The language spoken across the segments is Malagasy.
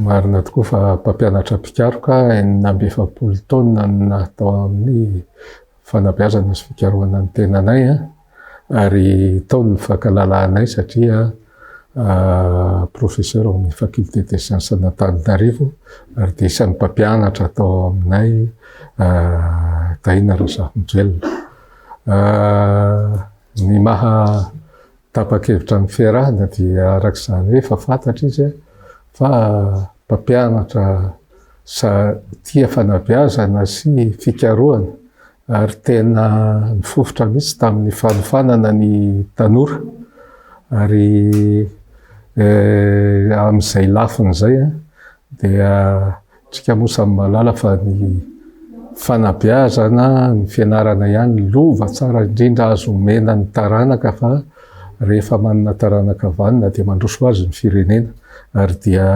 Marina tokoa fa mpampianatra mpikaroka 4 taona natao amin'ny fanabeazana sy fikarohana ny tenanay ary tao ny fankalalanay satria professeur amin'ny faculté des sciences d'Antananarivo ary dia isan'ny mpampianatra tao aminay Taina Razafindrajelina. Ny maha tapa-kevitra ny fiarahana dia arak'izany hoe efa fantatra izy fa mpampianatra tia fanabeazana sy fikarohana ary tena nifofotra mihitsy tamin'ny fanofanana ny tanora ary amin'izay lafiny izay dia tsika moa samy mahalala fa ny fanabeazana, ny fianarana ihany lova tsara indrindra azo omena ny taranaka fa rehefa manana taranaka vanona dia mandroso azy ny firenena ary dia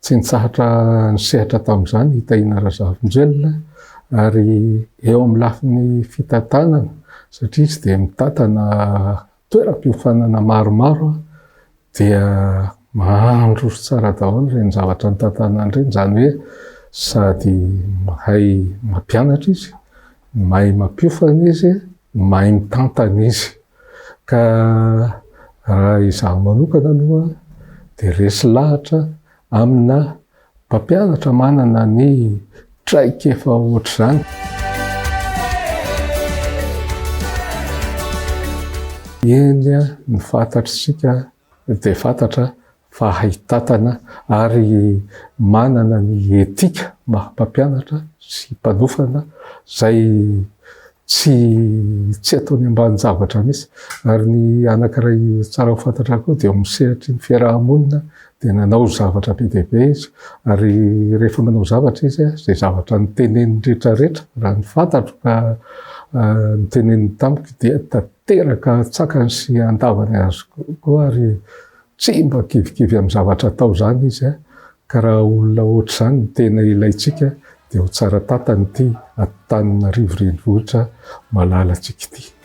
tsy nitsahatra nisehatra tamin'izany Taina Razafindrajelina ary eo amin'ny lafiny fitantanana satria izy dia mitantana toeram-piofanana maromaro dia mandroso tsara daholo ireny zavatra nitantanana ireny, izany hoe sady mahay mampianatra izy, mahay mampiofana izy, mahay mitantana izy. Ka raha izaho manokana aloha dia resy lahatra amina mpampianatra manana ny traikefa ohatr'izany. Eny ny fantatritsika dia fantatra fa haitantana ary manana ny etika maha-mpampianatra sy mpanofana izay tsy ataony ambany zavatra mihitsy. Ary ny anankiray tsara ho fantatra koa dia misehatry ny fiarahamonina dia nanao zavatra be dia be izy ary rehefa manao zavatra izy izay zavatra niteneniny rehetrarehetra raha ny fantatro ka niteneniny tamiko dia tanteraka tsakany sy andavany azy koa ary tsy mba kivikivy amin'ny zavatra atao izany izy ka raha olona ohatr'izany ny tena ilaitsika dia ho tsara tantany ity Antananarivo renivohitra malalantsika ity.